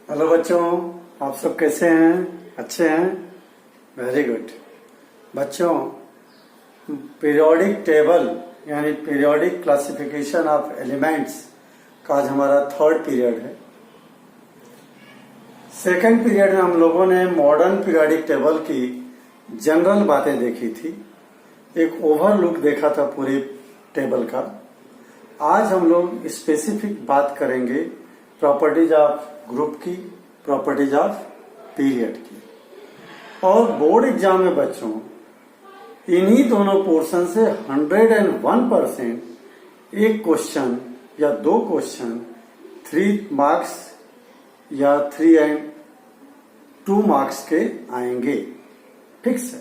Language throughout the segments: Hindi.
हेलो बच्चों, आप सब कैसे हैं? अच्छे हैं? Very good. बच्चों, पीरियोडिक टेबल यानी पीरियोडिक क्लासिफिकेशन ऑफ एलिमेंट्स का आज हमारा थर्ड पीरियड है। सेकंड पीरियड में हम लोगों ने मॉडर्न पीरियोडिक टेबल की जनरल बातें देखी थी, एक ओवरलुक देखा था पूरे टेबल का। आज हम लोग स्पेसिफिक बात करेंगे प्रॉपर्टीज ऑफ ग्रुप की, प्रॉपर्टीज ऑफ पीरियड की। और बोर्ड एग्जाम में बच्चों इन्हीं दोनों पोर्शन से 101% एक क्वेश्चन या दो क्वेश्चन 3 मार्क्स या 3 एंड 2 मार्क्स के आएंगे, फिक्स है।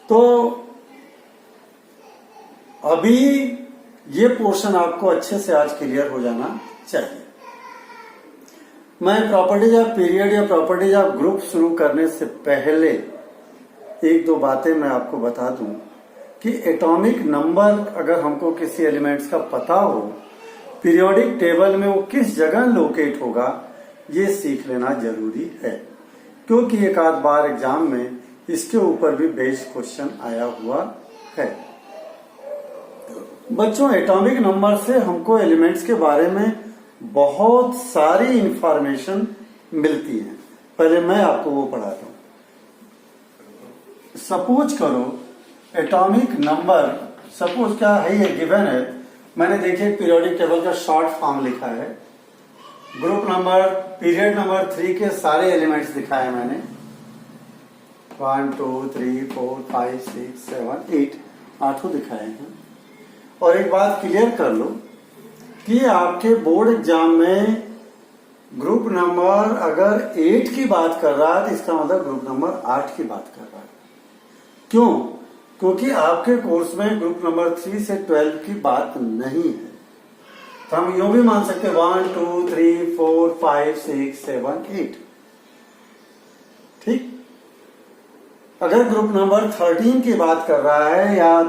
तो अभी ये पोर्शन आपको अच्छे से आज क्लियर हो जाना चाहिए। मैं प्रॉपर्टीज ऑफ पीरियड या प्रॉपर्टीज ऑफ ग्रुप शुरू करने से पहले एक दो बातें मैं आपको बता दूं कि एटॉमिक नंबर अगर हमको किसी एलिमेंट्स का पता हो, पीरियोडिक टेबल में वो किस जगह लोकेट होगा, ये सीख लेना जरूरी है, क्योंकि एक आध बार एग्जाम में इसके ऊपर भी बेस्ड क्वेश्चन आया हुआ है। बच्चों, एटॉमिक नंबर से हमको एलिमेंट्स के बारे में बहुत सारी इंफॉर्मेशन मिलती है। पहले मैं आपको वो पढ़ाता हूं। सपोज करो एटॉमिक नंबर, सपोज क्या है, ये गिवन है। मैंने देखिए पीरियोडिक टेबल का शॉर्ट फॉर्म लिखा है। ग्रुप नंबर पीरियड नंबर 3 के सारे एलिमेंट्स दिखाए मैंने, 1 2 3 4 5 6 7 8 आठों दिखाए हैं। और एक बात क्लियर कर लो कि आपके बोर्ड एग्जाम में ग्रुप नंबर अगर 8 की बात कर रहा है तो इसका मतलब ग्रुप नंबर 8 की बात कर रहा है। क्यों? क्योंकि आपके कोर्स में ग्रुप नंबर 3 से 12 की बात नहीं है। तो हम यूं भी मान सकते 1 2 3 4 5 6 7 8। ठीक। अगर ग्रुप नंबर 13 की बात कर रहा है या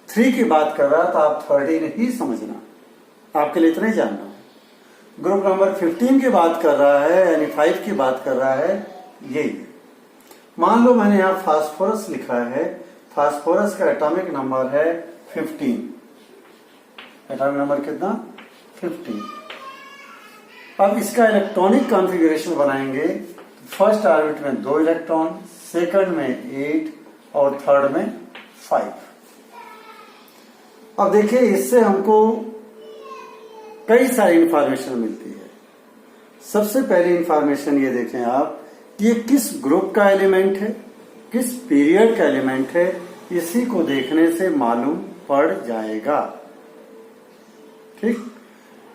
3 की बात कर रहा है तो आप 13 ही समझना, आपके लिए इतना ही जानना है। ग्रुप नंबर 15 की बात कर रहा है यानी 5 की बात कर रहा है, यही। मान लो मैंने यहां फास्फोरस लिखा है, फास्फोरस का एटॉमिक नंबर है 15। एटॉमिक नंबर कितना? 15। अब इसका इलेक्ट्रॉनिक कॉन्फ़िगरेशन बनाएंगे। फर्स्ट ऑर्बिट में 2 इलेक्ट्रॉन, सेकंड में 8 और थर्ड में 5। अब देखिए इससे हमको कई सारी इंफॉर्मेशन मिलती है। सबसे पहली इंफॉर्मेशन ये देखें आप, ये किस ग्रुप का एलिमेंट है, किस पीरियड का एलिमेंट है, इसी को देखने से मालूम पड़ जाएगा। ठीक।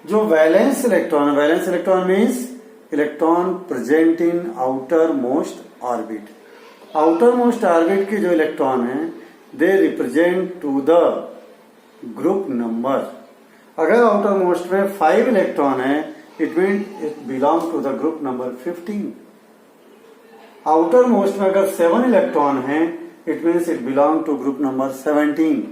जो valence electron, valence electron means electron present in outer most orbit. Outer most orbit के जो इलेक्ट्रॉन हैं they represent to the group number. अगर आउटर मोस्ट में 5 इलेक्ट्रॉन है, it mean it belong to the group number 15। Outer most में अगर 7 इलेक्ट्रॉन है, it means it belong to group number 17।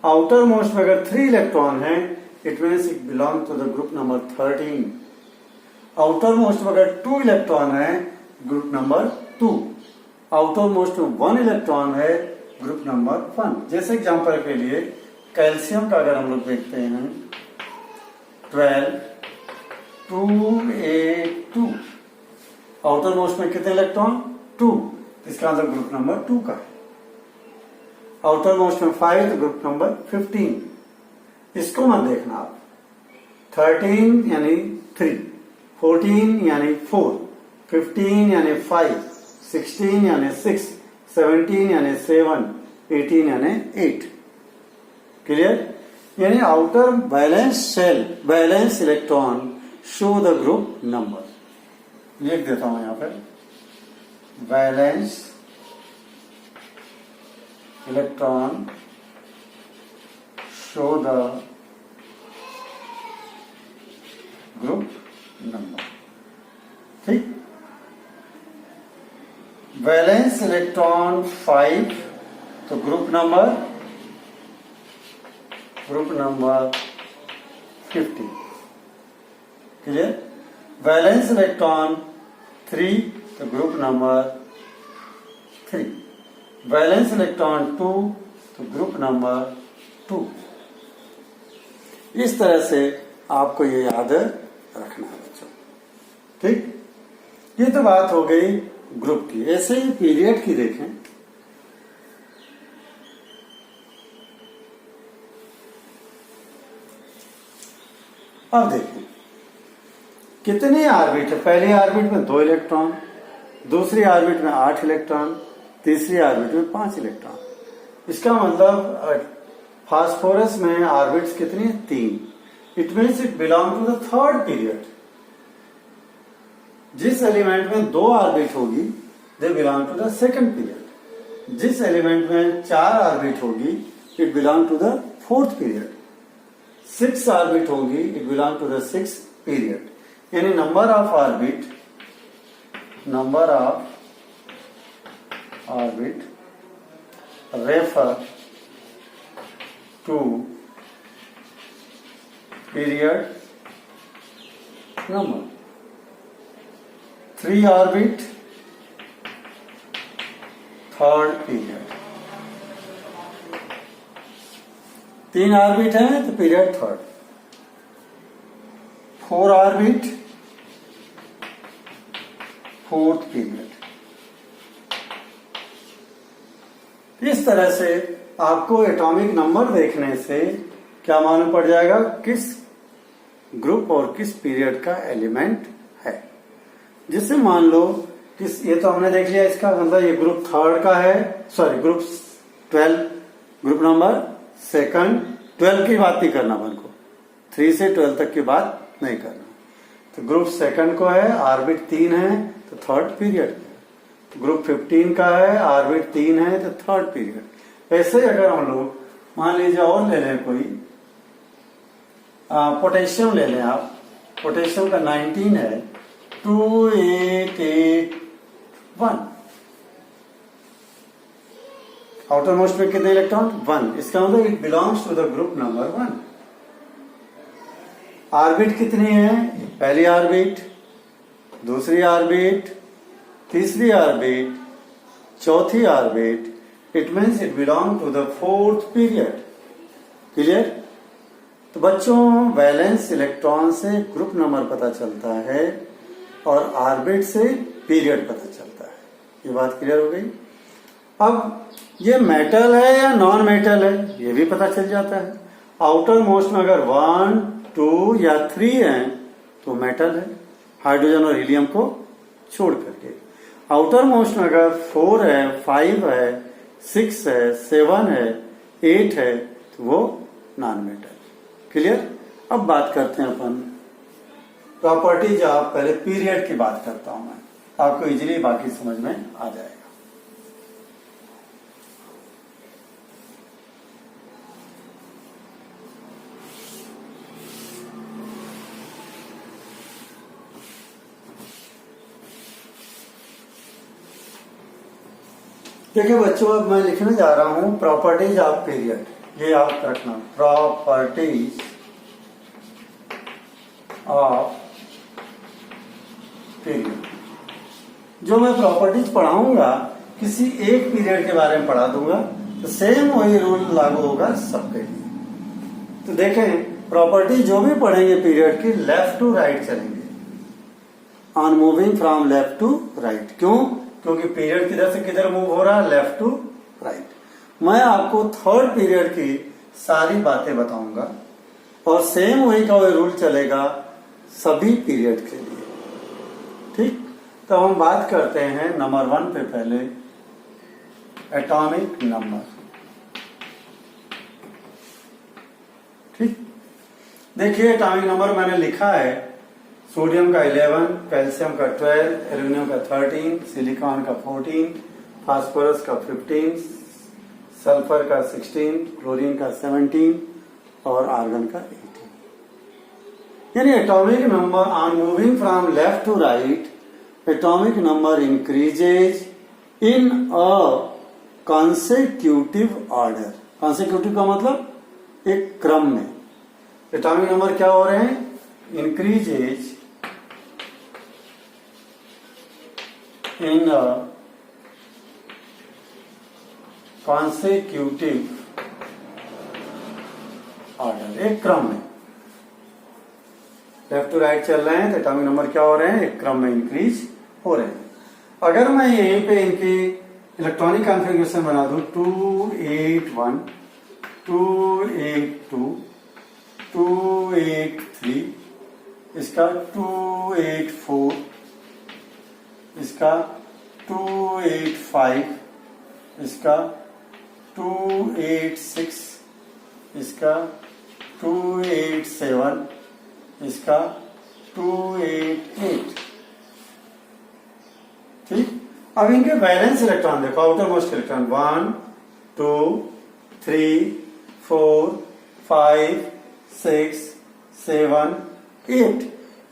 Outer most में अगर 3 इलेक्ट्रॉन है, it means it belong to the group number 13। Outer most में अगर 2 इलेक्ट्रॉन है, ग्रुप नंबर 2। आउटर मोस्ट में 1 इलेक्ट्रॉन है, ग्रुप नंबर 1। जैसे एग्जांपल के लिए कैल्शियम का अगर हम लोग देखते हैं 12 2 8 2, आउटर मोस्ट में कितने इलेक्ट्रॉन? 2। इसका मतलब ग्रुप नंबर 2 का है। आउटर मोस्ट में 5 तो ग्रुप नंबर 15। इसको मत देखना आप। 13 यानी 3, 14 यानी 4, 15 यानी 5, 16 यानी 6, 17 यानी 7, 18 यानी 8। क्लियर? यानी outer valence shell, valence electron show the group number. लिख देता हूं यहां पर, valence electron show the group number. ठीक। वैलेंस इलेक्ट्रॉन 5 तो group number 50। Clear. Valence electron 3 तो ग्रुप नंबर 3, वैलेंस इलेक्ट्रॉन 2 तो ग्रुप नंबर 2। इस तरह से आपको ये याद रखना है बच्चों, ठीक। ये तो बात हो गई ग्रुप की। ऐसे ही पीरियड की देखें। अब देखें कितने ऑर्बिट है। पहली ऑर्बिट में 2 इलेक्ट्रॉन, दूसरी ऑर्बिट में 8 इलेक्ट्रॉन, तीसरी ऑर्बिट में 5 इलेक्ट्रॉन। इसका मतलब फास्फोरस में ऑर्बिट्स कितनी है? 3। It means it belong to the third period. जिस एलिमेंट में 2 ऑर्बिट होगी they belong to the second period. जिस एलिमेंट में 4 ऑर्बिट होगी it belong to the fourth period. 6 orbit होगी it belong to the sixth period. यानी number of orbit refer to period number. 3 orbit third period, 3 orbit है तो period third. 4 orbit fourth period. इस तरह से आपको एटॉमिक नंबर देखने से क्या मालूम पड़ जाएगा किस ग्रुप और किस पीरियड का एलिमेंट है। जिससे मान लो किस, ये तो हमने देख लिया, इसका मतलब ये ग्रुप थर्ड का है, sorry group 12, group number second. 12 की बात नहीं करना अपन को, 3 से 12 तक की बात नहीं करना। तो ग्रुप सेकंड को है, ऑर्बिट 3 है तो थर्ड पीरियड है। ग्रुप 15 का है, ऑर्बिट 3 है तो थर्ड पीरियड। ऐसे अगर हम लोग मान लीजिए और ले लें कोई पोटेशियम ले लें आप, पोटेशियम का 19 है, 2881। आउटर मोस्ट में कितने इलेक्ट्रॉन? 1। इसका मतलब it belongs to the group number 1। Orbit कितनी है? पहली ऑर्बिट, दूसरी ऑर्बिट, तीसरी ऑर्बिट, चौथी orbit. It means it belong to the fourth period. Clear. तो बच्चों वैलेंस इलेक्ट्रॉन से ग्रुप नंबर पता चलता है और ऑर्बिट से पीरियड पता चलता है। ये बात क्लियर हो गई। अब ये मेटल है या नॉन मेटल है ये भी पता चल जाता है। आउटर मोस्ट में अगर 1, 2 या 3 है तो मेटल है, हाइड्रोजन और हीलियम को छोड़ करके। आउटर मोस्ट में अगर 4 है, 5 है, 6 है, 7 है, 8 है तो वो नॉन मेटल। क्लियर। अब बात करते हैं अपन प्रॉपर्टीज ऑफ, पहले पीरियड की बात करता हूं मैं, आपको इजीली बाकी समझ में आ जाएगा। देखिए बच्चों अब मैं लिखने जा रहा हूं प्रॉपर्टीज ऑफ पीरियड। ये आप रखना, प्रॉपर्टीज ऑफ पीरियड। जो मैं प्रॉपर्टीज पढ़ाऊंगा किसी एक पीरियड के बारे में पढ़ा दूंगा तो सेम वही रूल लागू होगा सबके लिए। तो देखें प्रॉपर्टी जो भी पढ़ेंगे पीरियड की लेफ्ट टू राइट चलेंगे, on moving from left to right. क्यों? क्योंकि पीरियड किधर से किधर मूव हो रहा है? Left to right. मैं आपको थर्ड पीरियड की सारी बातें बताऊंगा और सेम वही का वही रूल चलेगा सभी पीरियड के लिए। ठीक। तो हम बात करते हैं नंबर 1 पे पहले एटॉमिक नंबर। ठीक। देखिए एटॉमिक नंबर मैंने लिखा है, सोडियम का 11, कैल्शियम का 12, एल्यूमिनियम का 13, सिलिकॉन का 14, फास्फोरस का 15, सल्फर का 16, क्लोरीन का 17 और आर्गन का 18। यानी atomic number on moving from left to right, atomic number increases in a consecutive order. Consecutive का मतलब एक क्रम में। एटॉमिक नंबर क्या हो रहे हैं? Increases in a consecutive order, एक क्रम में लेफ्ट टू राइट चल रहे हैं तो एटॉमिक नंबर क्या हो रहे हैं, एक क्रम में इंक्रीज हो रहे हैं। अगर मैं यहीं पे इनकी इलेक्ट्रॉनिक कॉन्फ़िगरेशन बना दूं 281, 282, 283, इसका 284, इसका 285, इसका 286, इसका 287, इसका 288। ठीक, अब इनके बैलेंस इलेक्ट्रॉन देखो, आउटर मोस्ट इलेक्ट्रॉन 1 2 3 4 5 6 7 8,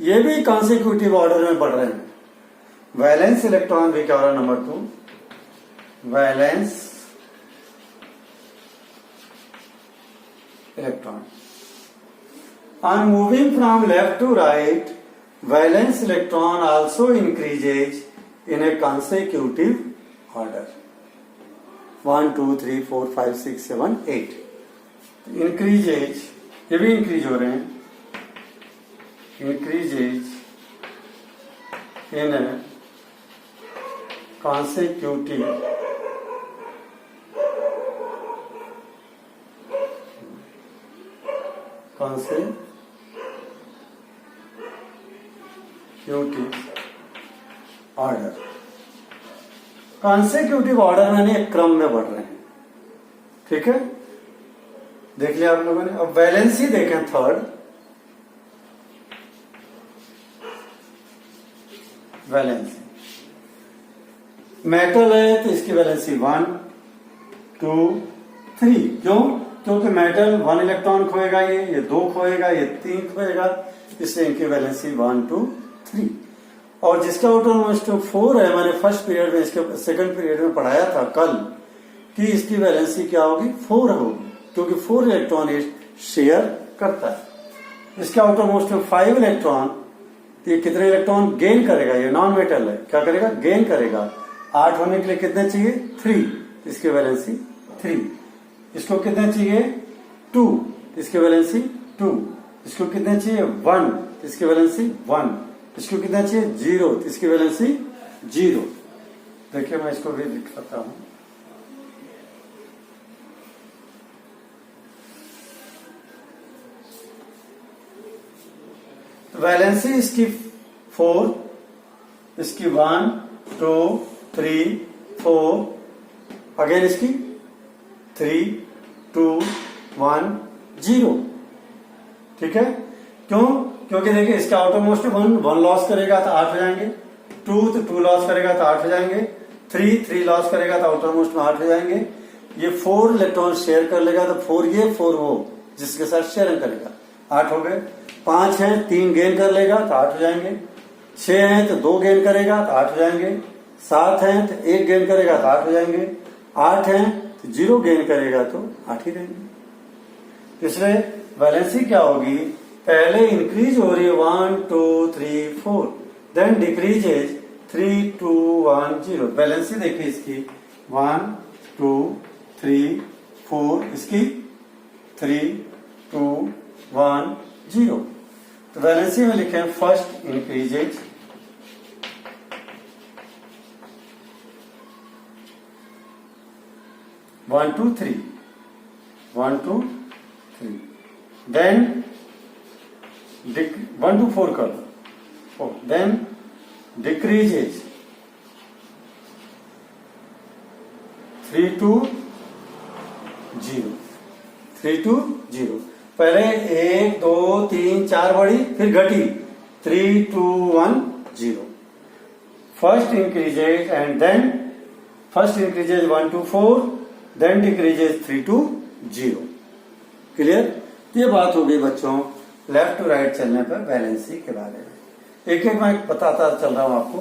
ये भी कॉन्सिक्यूटिव ऑर्डर में बढ़ रहे हैं। वैलेंस इलेक्ट्रॉन भी क्या हो रहा है, number 2 valence electron. On moving from left to right, valence electron also increases in a consecutive order 1 2 3 4 5 6 7 8 increases, ये भी इंक्रीज हो रहे हैं, increases in a consecutive order. Consecutive order मैंने एक क्रम में बढ़ रहे हैं। ठीक है, देख लिया आप लोगों ने। अब वैलेंसी देखें, थर्ड वैलेंसी, मेटल है तो इसकी वैलेंसी 1 2 3, क्यों? क्योंकि मेटल 1 इलेक्ट्रॉन खोएगा, ये 2 खोएगा, ये 3 खोएगा, इसलिए इनकी वैलेंसी 1 2 3। और जिसका आउटर मोस्ट 4 है, मैंने फर्स्ट पीरियड में, इसके सेकंड पीरियड में पढ़ाया था कल कि इसकी वैलेंसी क्या होगी, 4 होगी, क्योंकि 4 इलेक्ट्रॉन ये शेयर करता है। इसके आउटर मोस्ट 5 इलेक्ट्रॉन, ये कितने इलेक्ट्रॉन गेन करेगा, ये नॉन मेटल है, क्या करेगा, गेन करेगा। 8 होने के लिए कितने चाहिए, 3, इसकी वैलेंसी 3। इसको कितने चाहिए, 2, इसकी वैलेंसी 2। इसको कितने चाहिए, 1, इसकी वैलेंसी 1। इसको कितना चाहिए, 0, इसकी वैलेंसी 0। देखिए मैं इसको भी लिख सकता हूं, वैलेंसी इसकी 4, इसकी 1 2 3 4, अगेन इसकी 3 2 1 0। ठीक है, क्यों? क्योंकि देखिए इसका आउटर मोस्ट 1 लॉस करेगा तो 8 हो जाएंगे, 2 लॉस करेगा तो 8 हो जाएंगे, 3 लॉस करेगा तो आउटर मोस्ट में 8 हो जाएंगे। ये 4 इलेक्ट्रॉन शेयर कर लेगा तो 4 ये 4 वो, जिसके साथ शेयर करेगा, 8 हो गए। 5 है, 3 गेन कर लेगा तो 8 हो जाएंगे। 6 है तो 2 गेन करेगा तो 8 हो जाएंगे। 7 है तो 1 गेन करेगा तो 8 हो जाएंगे। 8 है तो 0 गेन करेगा तो 8 ही रहेंगे। इसलिए वैलेंसी क्या होगी, पहले इंक्रीज हो रही है 1 2 3 4, देन डिक्रीजेज 3 2 1 0। वैलेंसी देखिए इसकी 1 2 3 4, इसकी 3 2 1 0। तो वैलेंसी में लिखे फर्स्ट इंक्रीजेज 1 2 3 1 2 3, देन 1 2 4 कर दो, देन डिक्रीजेज 3 2 0 3 2 0। पहले 1 2 3 4 बढ़ी, फिर घटी 3 2 1 0। First increases and then first increases 1 2 4, then decreases 3 2 0। Clear? ये बात हो गई बच्चों लेफ्ट टू राइट चलने पर वैलेंसी के बारे में। एक एक मैं बताता चल रहा हूं आपको।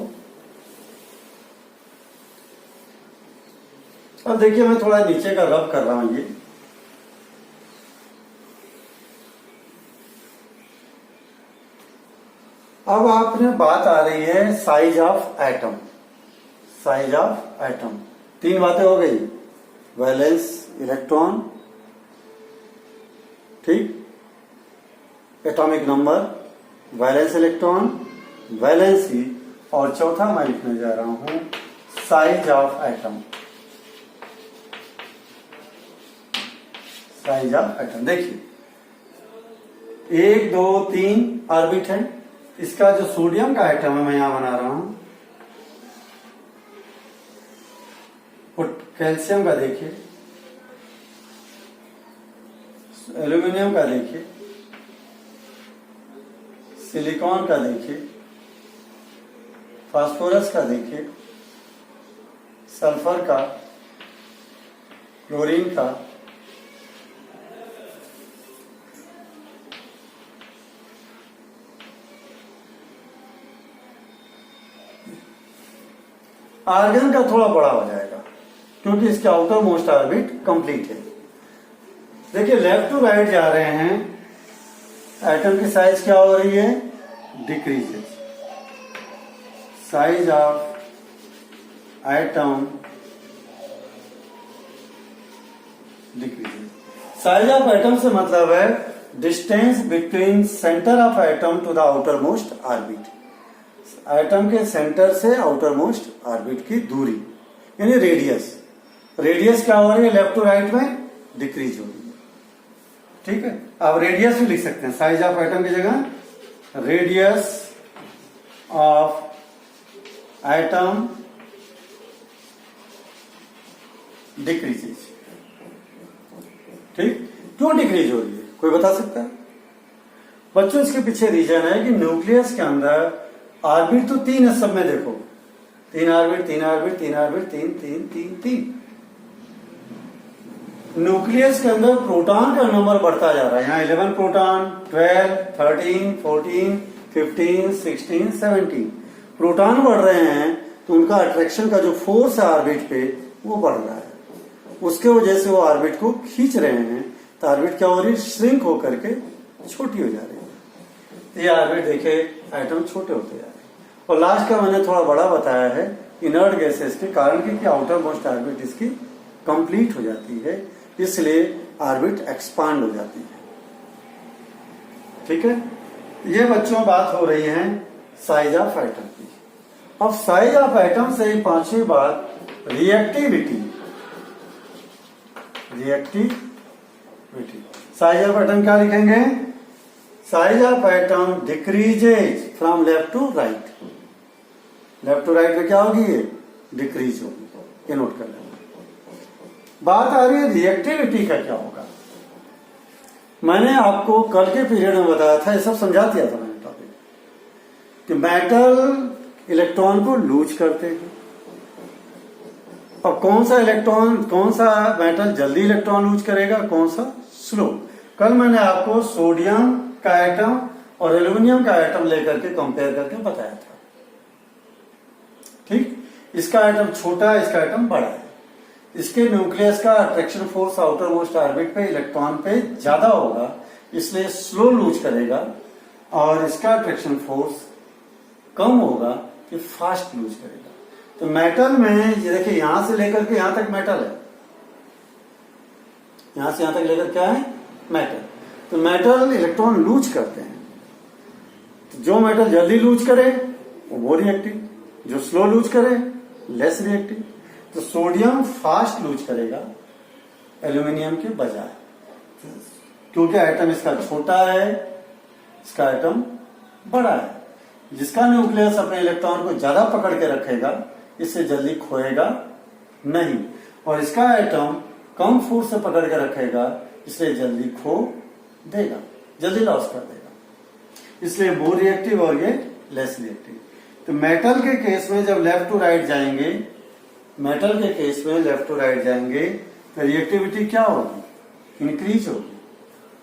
अब देखिए मैं थोड़ा नीचे का रब कर रहा हूं। ये अब आपने बात आ रही है size of atom. Size of atom. 3 बातें हो गई, वैलेंस इलेक्ट्रॉन, ठीक, atomic number, valence electron, valency, और चौथा मैं लिखने जा रहा हूं size of atom. Size of atom देखिए 1 2 3 ऑर्बिट है। इसका जो सोडियम का एटम है मैं यहां बना रहा हूं, और कैल्शियम का देखिए, एल्यूमिनियम का देखिए, सिलिकॉन का देखिए, फास्फोरस का देखिए, सल्फर का, क्लोरीन का, आर्गन का थोड़ा बड़ा हो जाएगा क्योंकि इसके आउटर मोस्ट ऑर्बिट कंप्लीट है। देखिए लेफ्ट टू राइट जा रहे हैं, एटम की साइज क्या हो रही है, decreases. Size of atom decreases. Size of atom से मतलब है distance between centre of atom to the outer most orbit. Atom के सेंटर से आउटर मोस्ट ऑर्बिट की दूरी यानी रेडियस। रेडियस क्या हो रही है, लेफ्ट टू राइट में डिक्रीज हो रही है, ठीक है। अब रेडियस भी लिख सकते हैं, साइज ऑफ एटम की जगह रेडियस ऑफ एटम डिक्रीजेज, ठीक। क्यों डिक्रीज हो रही है, कोई बता सकता है बच्चों? इसके पीछे रीजन है कि न्यूक्लियस के अंदर ऑर्बिट तो 3 है सब में, देखो 3 ऑर्बिट 3 ऑर्बिट 3 ऑर्बिट 3 3 3 3। न्यूक्लियस के अंदर प्रोटॉन का नंबर बढ़ता जा रहा है, यहाँ 11 प्रोटॉन, 12 13 14 15 16 17 प्रोटॉन बढ़ रहे हैं, तो उनका अट्रैक्शन का जो फोर्स है ऑर्बिट पे वो बढ़ रहा है। उसके वजह से वो ऑर्बिट को खींच रहे हैं, तो ऑर्बिट क्या हो रही है, श्रिंक होकर के छोटी हो जा रही है। ये ऑर्बिट देखे एटम छोटे होते जा रहे हैं। और लास्ट का मैंने थोड़ा बड़ा बताया है इनर्ट गैसेस के कारण कि आउटर मोस्ट ऑर्बिट इसकी कंप्लीट हो जाती है, इसलिए ऑर्बिट एक्सपांड हो जाती है, ठीक है। ये बच्चों बात हो रही है साइज ऑफ एटम की। अब साइज ऑफ एटम से ही 5वीं बात reactivity. Reactivity size of atom क्या लिखेंगे, size of atom decreases from left to right. Left to right में क्या होगी, ये डिक्रीज होगी, ये नोट कर लेना। बात आ रही है रिएक्टिविटी का क्या होगा। मैंने आपको कल के पीरियड में बताया था, ये सब समझा दिया था मैंने टॉपिक, कि मेटल इलेक्ट्रॉन को लूज करते हैं। और कौन सा मेटल जल्दी इलेक्ट्रॉन लूज करेगा, कौन सा स्लो। कल मैंने आपको सोडियम का एटम और एल्यूमिनियम का एटम लेकर के कंपेयर करके बताया था, ठीक। इसका एटम छोटा है, इसका एटम बड़ा है। इसके न्यूक्लियस का attraction force outer most orbit पे इलेक्ट्रॉन पे ज्यादा होगा, इसलिए स्लो लूज करेगा, और इसका अट्रैक्शन फोर्स कम होगा कि फास्ट लूज करेगा। तो मेटल में ये देखिए यहां से लेकर के यहां तक मेटल है, यहां से यहां तक लेकर क्या है, मेटल। तो मेटल इलेक्ट्रॉन लूज करते हैं, तो जो मेटल जल्दी लूज करे वो रिएक्टिव, जो स्लो लूज करे लेस रिएक्टिव। तो सोडियम फास्ट लूज करेगा एल्यूमिनियम के बजाय, क्योंकि एटम इसका छोटा है, इसका एटम बड़ा है। जिसका न्यूक्लियस अपने इलेक्ट्रॉन को ज्यादा पकड़ के रखेगा, इससे जल्दी खोएगा नहीं, और इसका एटम कम फोर्स से पकड़ के रखेगा, इसलिए जल्दी खो देगा, जल्दी लॉस कर देगा, इसलिए वो रिएक्टिव और ये लेस रिएक्टिव। तो मेटल के केस में जब लेफ्ट टू राइट जाएंगे, मेटल के केस में लेफ्ट टू राइट जाएंगे तो रिएक्टिविटी क्या होगी, इंक्रीज होगी।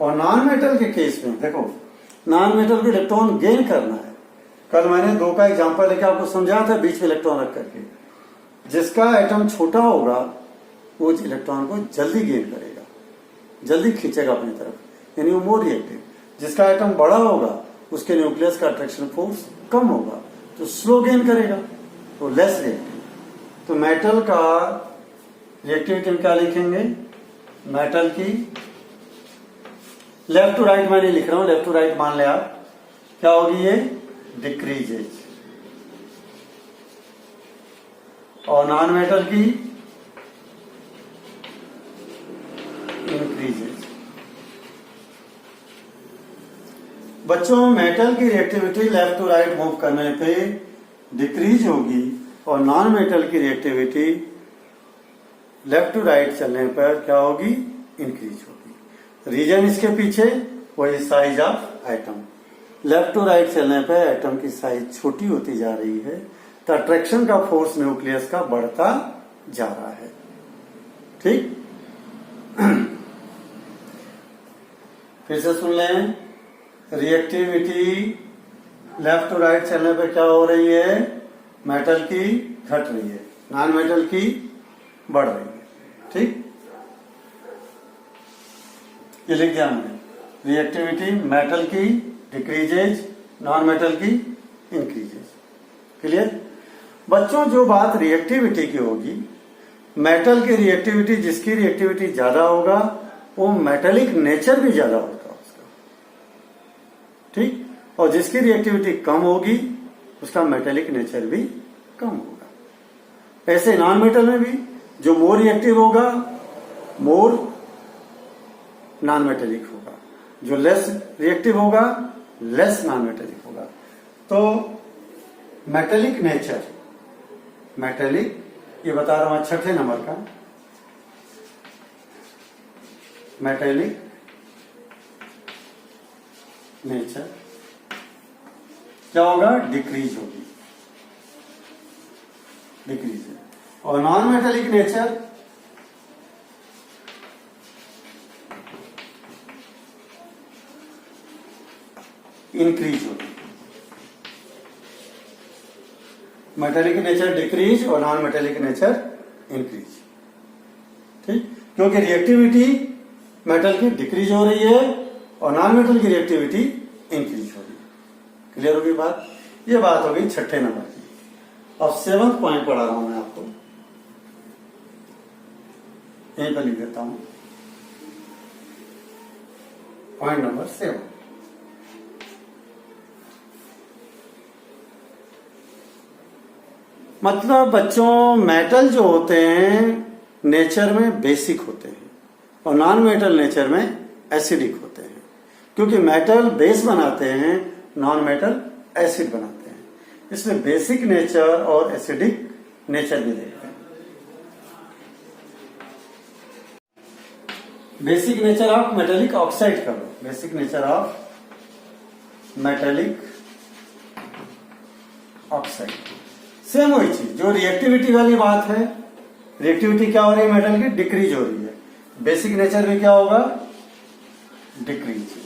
और नॉन मेटल के केस में देखो, नॉन मेटल को इलेक्ट्रॉन गेन करना है। कल मैंने 2 का एग्जांपल लेके आपको समझाया था, बीच में इलेक्ट्रॉन रख करके। जिसका एटम छोटा होगा वो इलेक्ट्रॉन को जल्दी गेन करेगा, जल्दी खींचेगा अपनी तरफ, यानी वो मोर रिएक्टिव। जिसका एटम बड़ा होगा उसके न्यूक्लियस का अट्रैक्शन फोर्स कम होगा, तो स्लो गेन करेगा, तो लेस रिएक्टिव। तो मेटल का रिएक्टिविटी में क्या लिखेंगे? मेटल की लेफ्ट टू राइट मैं नहीं लिख रहा हूं, लेफ्ट टू राइट मान ले आप, क्या होगी ये? डिक्रीजेज। और नॉन मेटल की इंक्रीजेज। बच्चों, मेटल की reactivity left to right move करने पे डिक्रीज होगी और नॉन मेटल की रिएक्टिविटी लेफ्ट टू राइट चलने पर क्या होगी? इंक्रीज होगी। रीजन इसके पीछे वही size of atom. Left to right चलने पर एटम की साइज छोटी होती जा रही है, तो अट्रैक्शन का फोर्स न्यूक्लियस का बढ़ता जा रहा है। ठीक, फिर से सुन लें। रिएक्टिविटी लेफ्ट टू राइट चलने पर क्या हो रही है? मेटल की घट रही है, नॉन मेटल की बढ़ रही है। ठीक, ये लिख दिया हमने। रिएक्टिविटी मेटल की डिक्रीजेज, नॉन मेटल की इंक्रीजेज। क्लियर? बच्चों, जो बात रिएक्टिविटी की होगी, मेटल की रिएक्टिविटी, जिसकी रिएक्टिविटी ज्यादा होगा वो मेटेलिक नेचर भी ज्यादा होगा उसका। ठीक, और जिसकी रिएक्टिविटी कम होगी उसका मेटेलिक नेचर भी कम होगा। ऐसे नॉन मेटल में भी जो मोर रिएक्टिव होगा मोर नॉन मेटेलिक होगा, जो लेस रिएक्टिव होगा लेस नॉन मेटेलिक होगा। तो मेटेलिक नेचर, मेटेलिक, ये बता रहा हूं 6ठे नंबर का, मेटेलिक नेचर क्या होगा? डिक्रीज होगी, डिक्रीज है। और नॉन मेटेलिक नेचर इंक्रीज होगी। मेटेलिक नेचर डिक्रीज और नॉन मेटेलिक नेचर इंक्रीज। ठीक, क्योंकि रिएक्टिविटी मेटल की डिक्रीज हो रही है और नॉन मेटल की रिएक्टिविटी इंक्रीज हो रही है। क्लियर होगी बात? ये बात हो गई 6ठे नंबर की। अब 7th पॉइंट पढ़ा रहा हूं मैं आपको, यहीं पर लिख देता हूं। पॉइंट नंबर 7, मतलब बच्चों, मेटल जो होते हैं नेचर में बेसिक होते हैं और नॉन मेटल नेचर में एसिडिक होते हैं। क्योंकि मेटल बेस बनाते हैं, नॉन मेटल एसिड बनाते हैं, इसलिए बेसिक नेचर और एसिडिक नेचर भी देखते हैं। Basic nature of metallic oxide का लो, basic nature of metallic oxide. Same वही चीज, जो रिएक्टिविटी वाली बात है, रिएक्टिविटी क्या हो रही है? मेटल की डिक्रीज हो रही है। बेसिक नेचर में क्या होगा? डिक्रीज।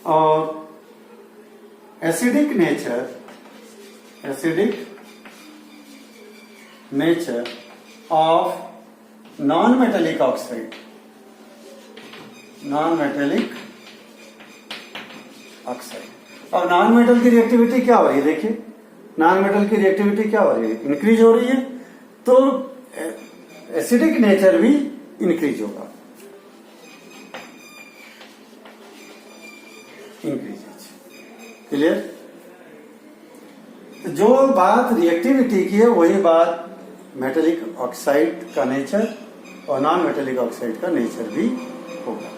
और acidic nature, acidic nature of non metallic oxide, non metallic oxide. और नॉन मेटल की रिएक्टिविटी क्या हो रही है? देखिए, नॉन मेटल की रिएक्टिविटी क्या हो रही है? इंक्रीज हो रही है, तो एसिडिक नेचर भी इंक्रीज होगा, इंक्रीज। क्लियर? जो बात रिएक्टिविटी की है वही बात मेटेलिक ऑक्साइड का नेचर और नॉन मेटेलिक ऑक्साइड का नेचर भी होगा।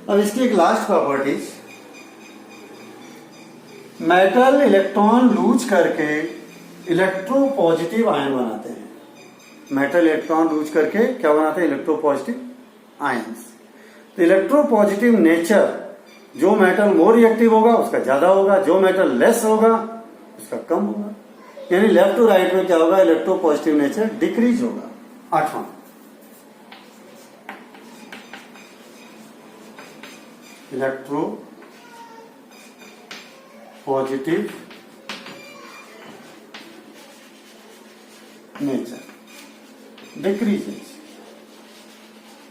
अब इसकी एक last properties, metal electron lose करके इलेक्ट्रोपॉजिटिव आयन बनाते हैं। मेटल इलेक्ट्रॉन लूज करके क्या बनाते हैं? Electropositive ions. तो इलेक्ट्रोपॉजिटिव नेचर, जो मेटल मोर रिएक्टिव होगा उसका ज्यादा होगा, जो मेटल लेस होगा उसका कम होगा। यानी लेफ्ट टू राइट में क्या होगा? इलेक्ट्रोपॉजिटिव नेचर डिक्रीज होगा। 8वां, electropositive nature decreases.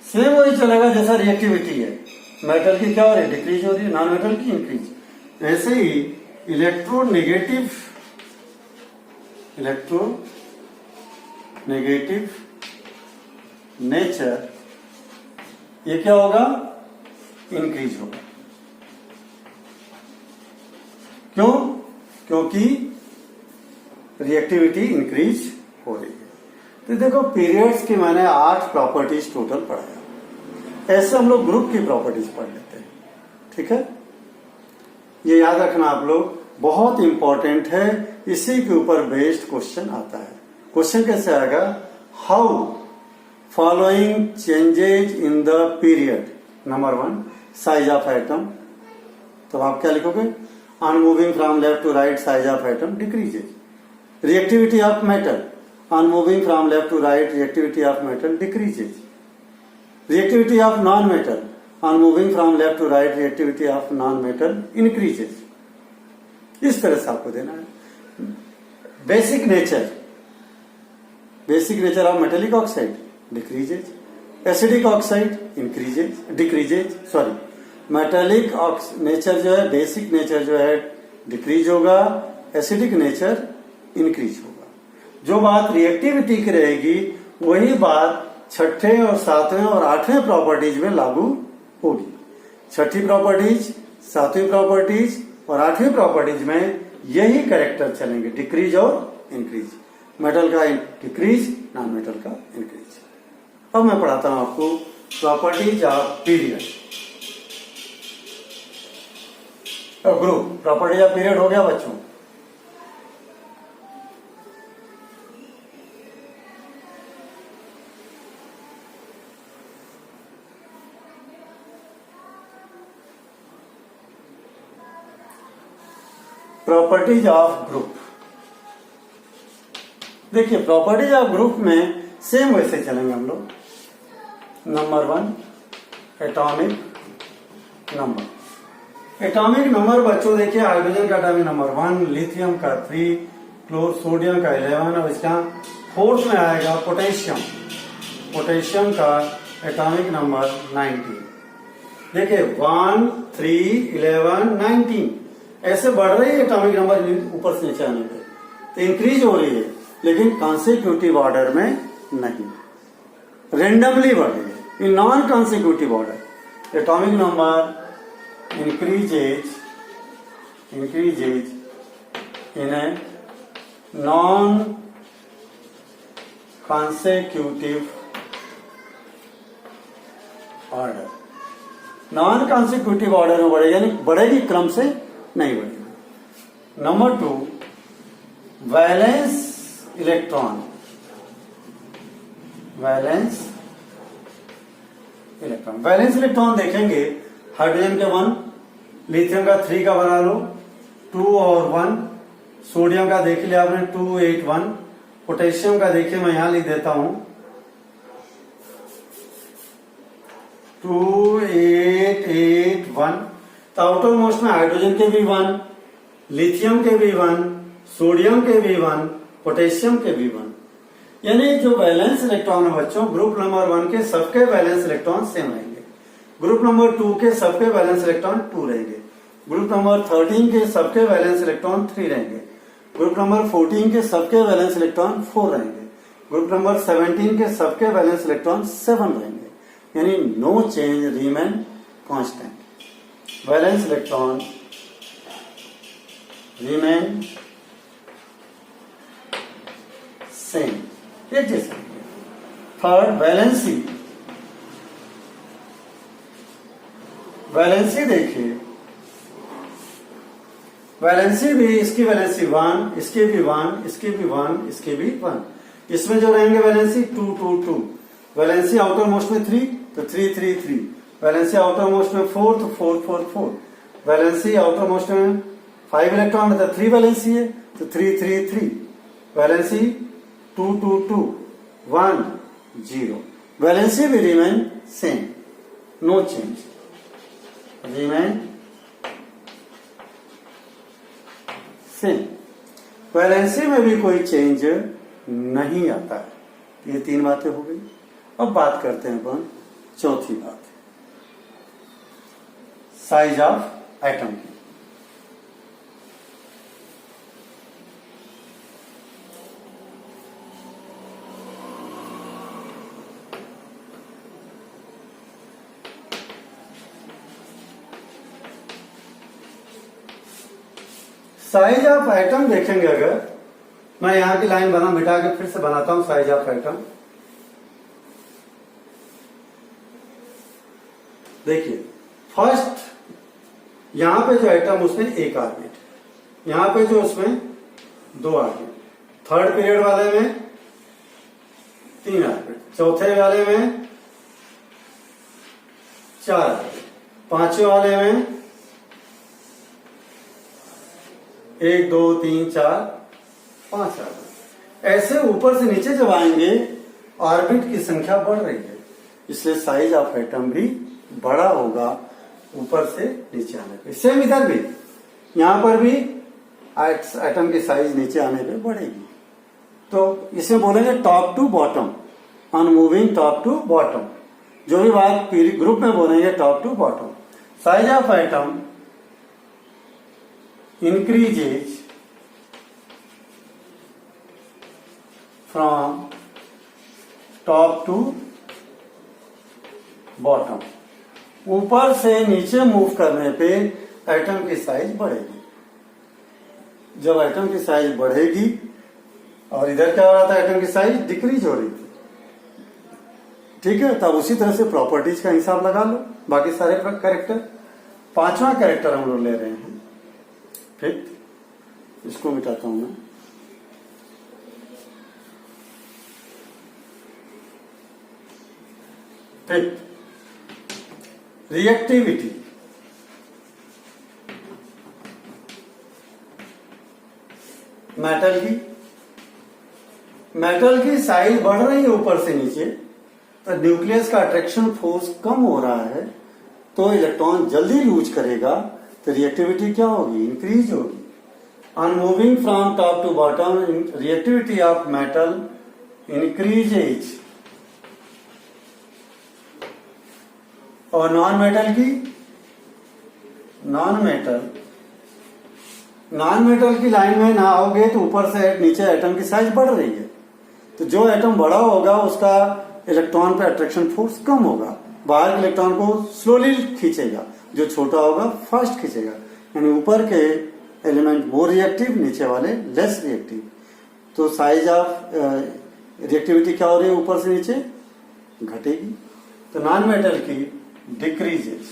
Same वही चलेगा जैसा रिएक्टिविटी है, मेटल की क्या हो रही है? डिक्रीज हो रही है, नॉन मेटल की इंक्रीज। ऐसे ही इलेक्ट्रोनेगेटिव इलेक्ट्रोनेगेटिव नेचर, ये क्या होगा, इंक्रीज होगा। क्यों? क्योंकि रिएक्टिविटी इंक्रीज हो रही है। तो देखो पीरियड्स की मैंने 8 प्रॉपर्टीज टोटल पढ़ाया। ऐसे हम लोग ग्रुप की प्रॉपर्टीज पढ़ लेते हैं, ठीक है। ये याद रखना आप लोग, बहुत इंपॉर्टेंट है, इसी के ऊपर बेस्ड क्वेश्चन आता है। क्वेश्चन कैसे आएगा, how following changes in the period, number 1 size of atom, तो आप क्या लिखोगे, on moving from left to right size of atom decreases. Reactivity of metal, on moving from left to right reactivity of metal decreases. Reactivity of non metal, on moving from left to right reactivity of non metal increases. इस तरह से आपको देना है। Basic nature of metallic oxide decreases, acidic oxide increases, decreases, sorry, metallic nature जो है, बेसिक नेचर जो है डिक्रीज होगा, एसिडिक नेचर इंक्रीज होगा। जो बात रिएक्टिविटी की रहेगी वही बात छठे और सातवें और आठवें प्रॉपर्टीज में लागू होगी। छठी प्रॉपर्टीज, सातवीं प्रॉपर्टीज और आठवीं प्रॉपर्टीज में यही कैरेक्टर चलेंगे, डिक्रीज और इंक्रीज। मेटल का डिक्रीज, नॉन मेटल का इंक्रीज। अब मैं पढ़ाता हूं आपको properties of period, group. Properties of period हो गया बच्चों। प्रॉपर्टीज ऑफ ग्रुप, देखिए प्रॉपर्टीज ऑफ ग्रुप में सेम वैसे चलेंगे हम लोग। Number 1 atomic number. Atomic number बच्चों देखिए, हाइड्रोजन का एटॉमिक नंबर 1, लिथियम का 3, सोडियम का 11 और इसका फोर्थ में आएगा पोटेशियम। पोटेशियम का एटॉमिक नंबर 19। देखिए 1, 3, 11, 19 ऐसे बढ़ रही है एटॉमिक नंबर ऊपर से नीचे आने पे, तो इंक्रीज हो रही है, लेकिन कॉन्सिक्यूटिव ऑर्डर में नहीं, रेंडमली बढ़ रही है। In non consecutive order atomic number increases in a non consecutive order. Non consecutive order में बढ़ेगा, यानी बढ़ेगी, क्रम से नहीं बढ़ेगी। Number 2 valence electron, valence electron देखेंगे, हाइड्रोजन के 1, लिथियम का 3 का बना लो, 2 और 1, सोडियम का देख लिया आपने 2, 8, 1, पोटेशियम का देखिए मैं यहां लिख देता हूं 2, 8, 8, 1। तो आउटर मोस्ट में हाइड्रोजन के भी 1, लिथियम के भी 1, सोडियम के भी 1, पोटेशियम के भी 1। यानी जो वैलेंस इलेक्ट्रॉन है बच्चों, ग्रुप नंबर 1 के सबके वैलेंस इलेक्ट्रॉन सेम रहेंगे, ग्रुप नंबर 2 के सबके वैलेंस इलेक्ट्रॉन 2 रहेंगे, ग्रुप नंबर 13 के सबके वैलेंस इलेक्ट्रॉन 3 रहेंगे, ग्रुप नंबर 14 के सबके वैलेंस इलेक्ट्रॉन 4 रहेंगे, ग्रुप नंबर 17 के सबके वैलेंस इलेक्ट्रॉन 7 रहेंगे। यानी no change, remain constant. Valence electron remain same, एक जैसा। थर्ड वैलेंसी देखिए, वैलेंसी भी, इसकी वैलेंसी 1, इसके भी 1, इसके भी 1, इसके भी 1। इसमें जो रहेंगे वैलेंसी 2, 2, 2। वैलेंसी आउटर मोस्ट में 3 तो 3, 3, 3। वैलेंसी आउटर मोस्ट में 4 तो 4, 4, 4। वैलेंसी आउटर मोस्ट में 5 इलेक्ट्रॉन तो 3 वैलेंसी है तो 3, 3, 3। वैलेंसी 2, 2, 2, 1, 0। वैलेंसी भी remain same, no change, remain same. Valency में भी कोई चेंज नहीं आता है। ये 3 बातें हो गई। अब बात करते हैं अपन चौथी बात, साइज ऑफ एटम की। साइज ऑफ एटम देखेंगे, अगर मैं यहां की लाइन बना मिटा के फिर से बनाता हूं साइज ऑफ एटम। देखिए फर्स्ट यहां पे जो एटम उसमें एक ऑर्बिट, यहां पे जो उसमें 2 ऑर्बिट, थर्ड पीरियड वाले में 3 ऑर्बिट, चौथे वाले में 4 ऑर्बिट, पांचवें वाले में 1 2 3 4 5 ऑर्बिट। ऐसे ऊपर से नीचे जब आएंगे ऑर्बिट की संख्या बढ़ रही है, इसलिए साइज ऑफ एटम भी बड़ा होगा ऊपर से नीचे आने पे। सेम इधर भी, यहां पर भी एटम की साइज नीचे आने पे बढ़ेगी। तो इसे बोलेंगे top to bottom, on moving top to bottom. जो भी बात ग्रुप में बोलेंगे top to bottom. Size of atom increases from top to bottom. ऊपर से नीचे मूव करने पे एटम की साइज बढ़ेगी। जब एटम की साइज बढ़ेगी, और इधर क्या हो रहा था, एटम की साइज डिक्रीज हो रही थी, ठीक है। तब उसी तरह से प्रॉपर्टीज का हिसाब लगा लो, बाकी सारे कैरेक्टर। पांचवा कैरेक्टर हम लोग ले रहे हैं फिफ्थ, इसको मिटाता हूं मैं। Fifth, reactivity. मेटल की साइज बढ़ रही है ऊपर से नीचे, तो न्यूक्लियस का अट्रैक्शन फोर्स कम हो रहा है, तो इलेक्ट्रॉन जल्दी लूज करेगा, तो रिएक्टिविटी क्या होगी, इंक्रीज होगी। On moving from top to bottom, reactivity of metal increases. और नॉन मेटल की लाइन में ना आओगे तो ऊपर से नीचे एटम की साइज बढ़ रही है, तो जो एटम बड़ा होगा उसका इलेक्ट्रॉन पे अट्रैक्शन फोर्स कम होगा, बाहर के इलेक्ट्रॉन को स्लोली खींचेगा, जो छोटा होगा फास्ट खींचेगा। यानी ऊपर के एलिमेंट मोर रिएक्टिव, नीचे वाले लेस रिएक्टिव। तो साइज ऑफ रिएक्टिविटी क्या हो रही है, ऊपर से नीचे घटेगी। तो नॉन मेटल की डिक्रीजेज।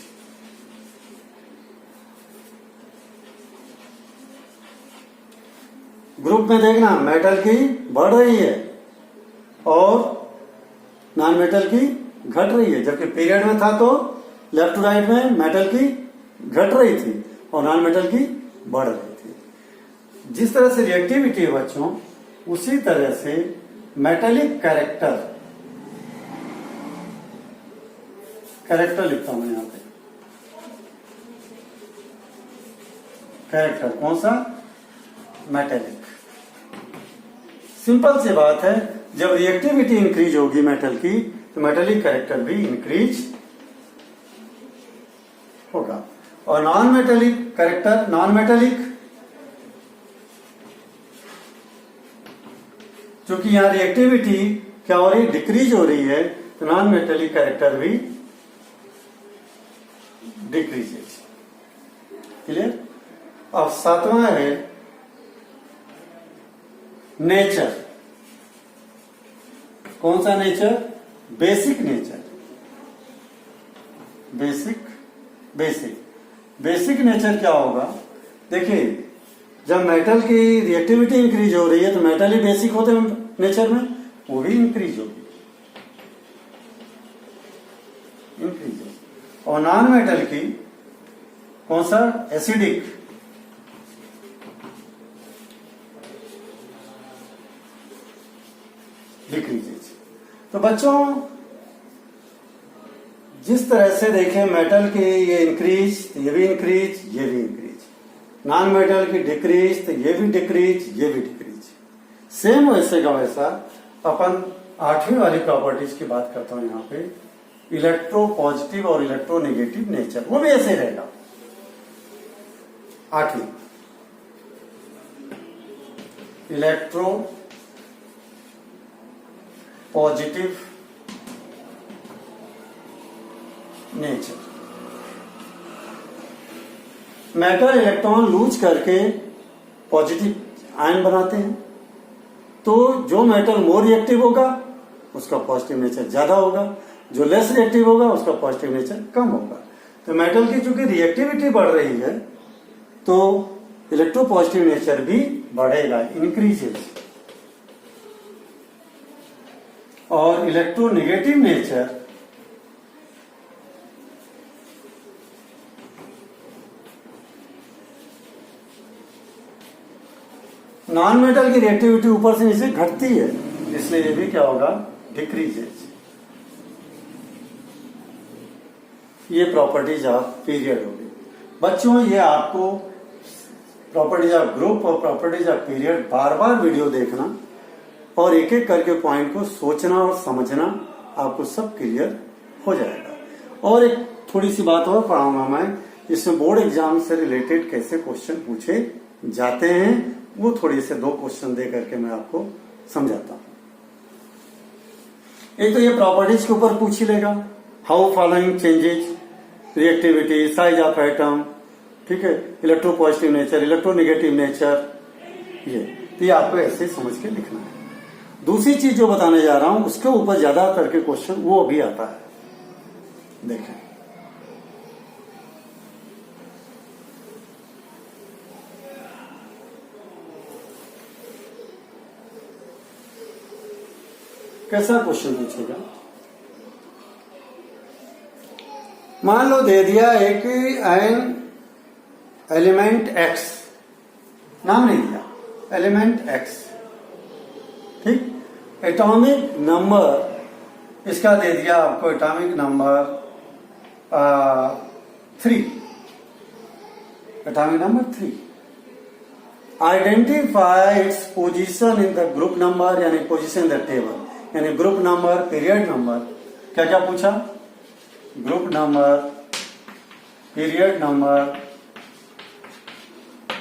ग्रुप में देखना, मेटल की बढ़ रही है और नॉन मेटल की घट रही है। जबकि पीरियड में था तो लेफ्ट टू राइट में मेटल की घट रही थी और नॉन मेटल की बढ़ रही थी। जिस तरह से रिएक्टिविटी है बच्चों, उसी तरह से मेटेलिक कैरेक्टर लिखता हूं यहां पे। कैरेक्टर कौन सा, मेटेलिक। सिंपल सी बात है, जब रिएक्टिविटी इंक्रीज होगी मेटल की, तो मेटेलिक कैरेक्टर भी इंक्रीज होगा। और नॉन मेटेलिक कैरेक्टर, क्योंकि यहां रिएक्टिविटी क्या हो रही है, डिक्रीज हो रही है, तो नॉन मेटेलिक कैरेक्टर भी डिक्रीजेज। क्लियर। अब सातवां है नेचर। कौन सा nature, basic nature. Basic nature क्या होगा, देखिए जब मेटल की रिएक्टिविटी इंक्रीज हो रही है तो मेटल ही बेसिक होते हैं नेचर में, वो भी इंक्रीज होगी। और नॉन मेटल की कौन सा, एसिडिक। डिक्रीजेज। तो बच्चों जिस तरह से देखें, मेटल की ये इंक्रीज, ये भी इंक्रीज, ये भी इंक्रीज। नॉन मेटल की डिक्रीज, तो ये भी डिक्रीज, ये भी डिक्रीज। सेम वैसे का वैसा अपन 8वीं वाली प्रॉपर्टीज की बात करता हूं यहां पे, इलेक्ट्रो पॉजिटिव और इलेक्ट्रो नेगेटिव नेचर, वो भी ऐसे रहेगा। 8वीं, electropositive nature. Metal electron lose करके पॉजिटिव आयन बनाते हैं। तो जो मेटल मोर रिएक्टिव होगा उसका पॉजिटिव नेचर ज्यादा होगा, जो लेस रिएक्टिव होगा उसका पॉजिटिव नेचर कम होगा। तो मेटल की चूंकि रिएक्टिविटी बढ़ रही है तो इलेक्ट्रोपॉजिटिव नेचर भी बढ़ेगा, इंक्रीजेस। और इलेक्ट्रोनेगेटिव नेचर नॉन मेटल की रिएक्टिविटी ऊपर से नीचे घटती है, इसलिए ये भी क्या होगा, डिक्रीजेस। ये प्रॉपर्टीज ऑफ पीरियड होगी। बच्चों ये आपको प्रॉपर्टीज ऑफ ग्रुप और properties of period bar bar video देखना और एक एक करके पॉइंट को सोचना और समझना, आपको सब क्लियर हो जाएगा। और एक थोड़ी सी बात और पढ़ाऊंगा मैं, इसमें बोर्ड एग्जाम से रिलेटेड कैसे क्वेश्चन पूछे जाते हैं, वो थोड़ी से 2 क्वेश्चन दे करके मैं आपको समझाता हूं। एक तो ये प्रॉपर्टीज के ऊपर पूछ ही लेगा, how following changes reactivity, size of atom, ठीक है, इलेक्ट्रोपॉजिटिव नेचर, इलेक्ट्रोनेगेटिव नेचर, ये आपको ऐसे समझ के लिखना है। दूसरी चीज जो बताने जा रहा हूं उसके ऊपर ज्यादा करके क्वेश्चन वो भी आता है। देखें, कैसा क्वेश्चन पूछेगा। मान लो दे दिया एक आयन एलिमेंट एक्स, नाम नहीं दिया, एलिमेंट एक्स, ठीक। एटॉमिक नंबर इसका दे दिया आपको, atomic number 3, atomic number 3। Identify its position in the group number, यानी पोजीशन इन द टेबल, यानी ग्रुप नंबर, पीरियड नंबर, क्या क्या पूछा, group number, period number,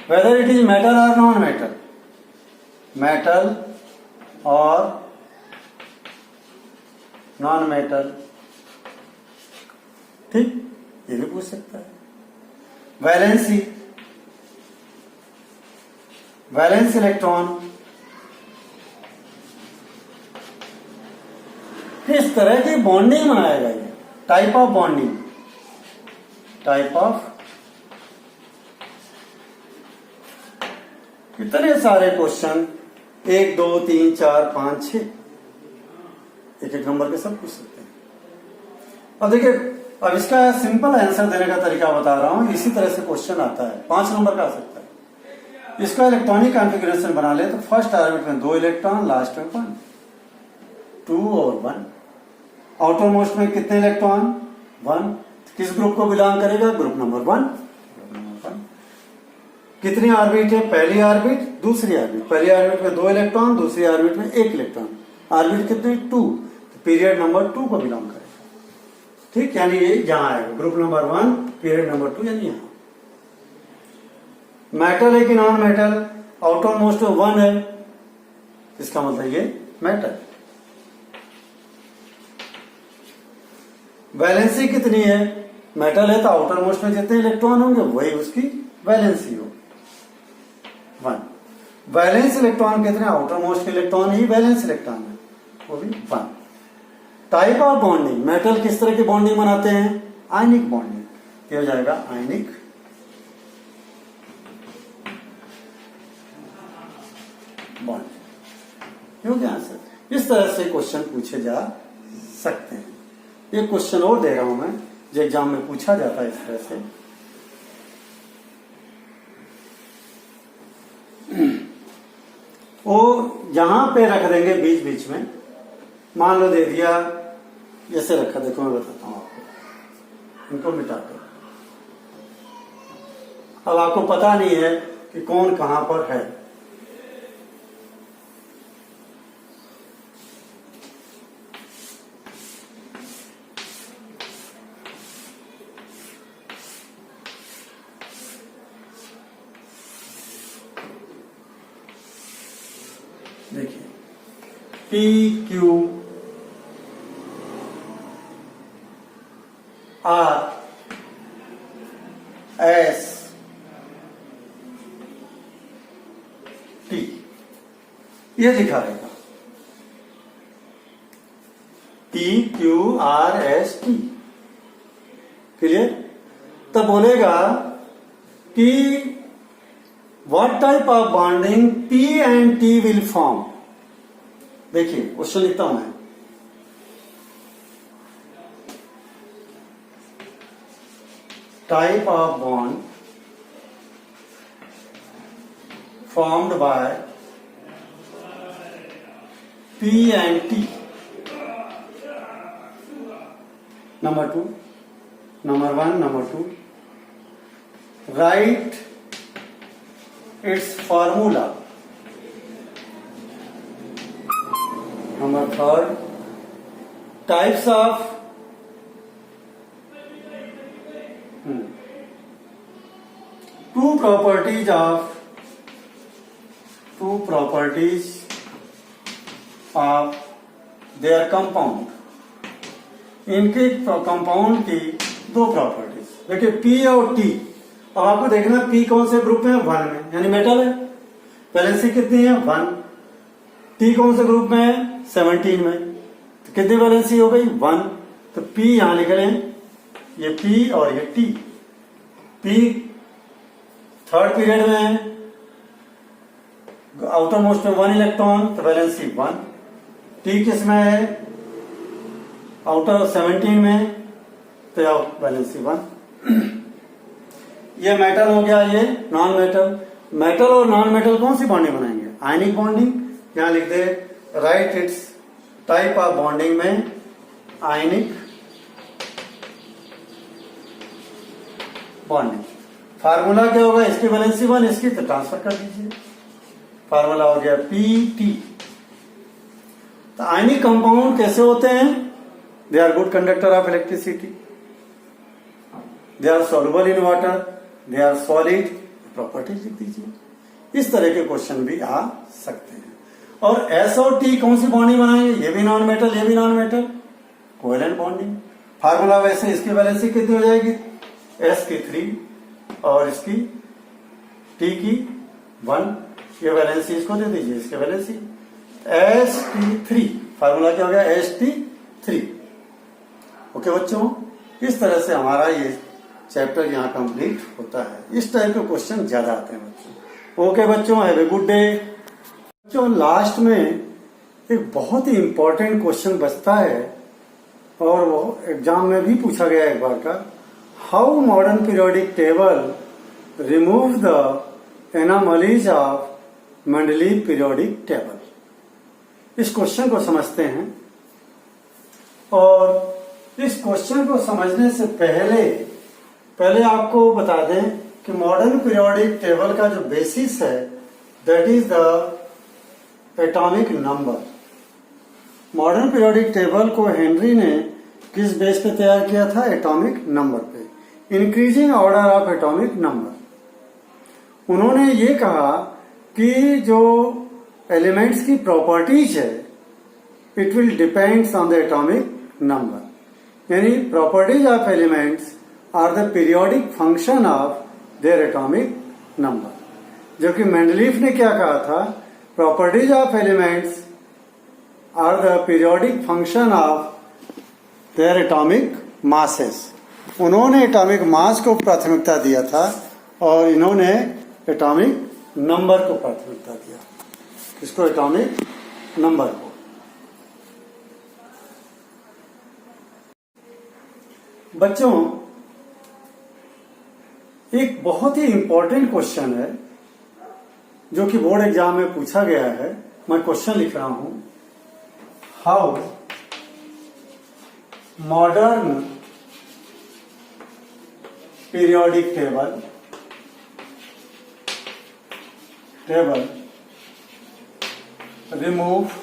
whether it is metal और नॉन मेटल, मेटल और नॉन मेटल, ठीक, ये भी पूछ सकता है। वैलेंसी, वैलेंस इलेक्ट्रॉन, किस तरह की बॉन्डिंग बनाएगा ये, type of bonding, type of, कितने सारे क्वेश्चन, 1 2 3 4 5 6, एक एक नंबर के सब पूछ सकते हैं। अब देखिए, अब इसका सिंपल आंसर देने का तरीका बता रहा हूं, इसी तरह से क्वेश्चन आता है, 5 नंबर का आ सकता है। इसका इलेक्ट्रॉनिक कॉन्फ़िगरेशन बना ले तो फर्स्ट ऑर्बिट में 2 इलेक्ट्रॉन, लास्ट में 1, 2 और 1। आउटर मोस्ट में कितने इलेक्ट्रॉन, 1। किस ग्रुप को बिलोंग करेगा, ग्रुप नंबर 1। कितनी ऑर्बिट है, पहली ऑर्बिट, दूसरी ऑर्बिट, पहली ऑर्बिट में 2 इलेक्ट्रॉन, दूसरी ऑर्बिट में 1 इलेक्ट्रॉन, ऑर्बिट कितनी, 2, तो पीरियड नंबर 2 को बिलोंग करेगा, ठीक, यानी ये यहां आएगा, ग्रुप नंबर 1, पीरियड नंबर 2, यानी यहां। मेटल है कि नॉन मेटल, आउटर मोस्ट में 1 है, इसका मतलब ये मेटल। वैलेंसी कितनी है, मेटल है तो आउटर मोस्ट में जितने इलेक्ट्रॉन होंगे वही उसकी वैलेंसी होगी, 1। वैलेंस इलेक्ट्रॉन कितने, आउटर मोस्ट इलेक्ट्रॉन ही वैलेंस इलेक्ट्रॉन है, वो भी 1। टाइप ऑफ बॉन्डिंग, मेटल किस तरह की बॉन्डिंग बनाते हैं, आयनिक बॉन्डिंग, क्या हो जाएगा, आयनिक बॉन्डिंग, क्यों क्या आंसर। इस तरह से क्वेश्चन पूछे जा सकते हैं। एक क्वेश्चन और दे रहा हूं मैं, जो एग्जाम में पूछा जाता है इस तरह से, वो यहां पे रख देंगे बीच बीच में, मान लो दे दिया, जैसे रखा, देखो मैं बताता हूं आपको, इनको मिटा दो। अब आपको पता नहीं है कि कौन कहां पर है, देखिए, P Q R S T, ये दिखा रहेगा TQRST। क्लियर? तब बोलेगा कि what type of bonding P and T will form. देखिए क्वेश्चन लिखता हूं मैं, type of bond formed by P and T. Number 2, number 1, number 2. Write its formula. Number 3, types of two properties of their compound। इनके कंपाउंड की दो प्रॉपर्टीज। देखिए P और T, अब आपको देखना P कौन से ग्रुप में है, 1 में, यानी मेटल है। वैलेंसी कितनी है, 1। T कौन से ग्रुप में है, 17 में, तो कितनी वैलेंसी हो गई, 1। तो P यहां लिख लें, ये P और ये T। P थर्ड पीरियड में है, आउटर मोस्ट में 1 इलेक्ट्रॉन, तो वैलेंसी 1। T किस में है, आउटर 17 में, तो वैलेंसी 1। ये मेटल हो गया, ये नॉन मेटल। मेटल और नॉन मेटल कौन सी बॉन्डिंग बनाएंगे, आयनिक बॉन्डिंग। यहां लिख दे, write its type of bonding में आयनिक बॉन्डिंग। फार्मूला क्या होगा, इसकी वैलेंसी 1, इसकी, तो ट्रांसफर कर दीजिए। फार्मूला हो गया PT। तो आयनिक कंपाउंड कैसे होते हैं, they are good conductor of electricity, they are soluble in water, they are solid, properties लिख दीजिए। इस तरह के क्वेश्चन भी आ सकते हैं। और S और T कौन सी बॉन्डिंग बनाएंगे, ये भी नॉन मेटल, ये भी non metal, covalent bonding. Formula वैसे, इसकी वैलेंसी कितनी हो जाएगी, S की 3 और इसकी T की 1। ये वैलेंसी इसको दे दीजिए, इसके वैलेंसी St3। फार्मूला क्या हो गया, St3। ओके बच्चों, इस तरह से हमारा ये चैप्टर यहाँ कंप्लीट होता है। इस टाइप के क्वेश्चन ज्यादा आते हैं बच्चों। ओके बच्चों, हैव ए गुड डे। बच्चों लास्ट में एक बहुत ही इंपॉर्टेंट क्वेश्चन बचता है, और वो एग्जाम में भी पूछा गया एक बार का, how modern periodic table remove the anomalies of Mendeleev periodic table. इस क्वेश्चन को समझते हैं, और इस क्वेश्चन को समझने से पहले आपको बता दें कि मॉडर्न पीरियोडिक टेबल का जो बेसिस है, that is the atomic number. Modern periodic table को हेनरी ने किस बेस पे तैयार किया था, एटॉमिक नंबर पे, increasing order of atomic number. उन्होंने ये कहा कि जो एलिमेंट्स की प्रॉपर्टीज है, it will depends on the atomic number, यानी properties of elements are the periodic function of their atomic number. जो कि मेंडलीफ ने क्या कहा था, properties of elements are the periodic function of their atomic masses. उन्होंने एटॉमिक मास को प्राथमिकता दिया था, और इन्होंने एटॉमिक नंबर को प्राथमिकता दिया। किसको, एटॉमिक नंबर को। बच्चों एक बहुत ही इंपॉर्टेंट क्वेश्चन है जो कि बोर्ड एग्जाम में पूछा गया है। मैं क्वेश्चन लिख रहा हूं, how modern periodic table remove